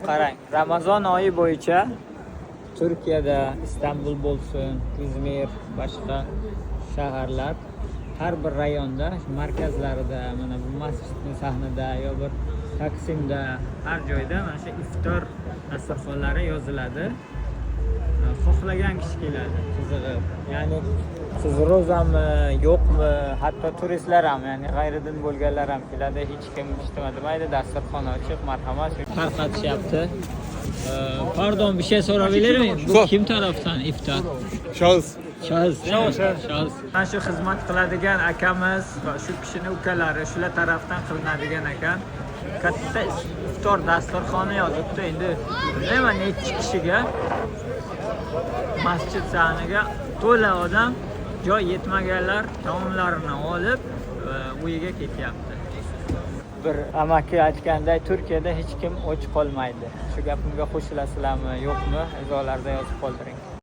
qarang, Ramazon oyi bo'yicha Turkiyada Istanbul bo'lsin, İzmir, boshqa shaharlar har bir rayonda, markazlarida, mana bu masjidning sahnida yo bir Taksimda, har joyda mana shu iftor dasturxonlari yoziladi. Xohlagan kishi keladi, qiziqib. Ya'ni siz ro'zami, yo'qmi, hatto turistlar ham, ya'ni g'ayridin bo'lganlar ham keladi. Hech kim nima demaydi, dasturxon ochiq, marhamat tarqatishyapti. Pardon, bir şey sorabilir miyim? Bu kim tarafdan iftar? Şahıs. Şahıs. Mana shu xizmat qiladigan akamiz va shu kishini ukalari shular tarafdan qilinadigan ekan. Katta iftor dasturxoni yozibdi. Endi bilmayman necha kishiga masjid sahniga to'la odam, joy yetmaganlar taomlarini olib uyiga ketyapti. Bir amaki aytganday, Turkiyada hech kim och qolmaydi. Shu gapimga qo'shilasizlarmi, yo'qmi? Izohlarda yozib qoldiring.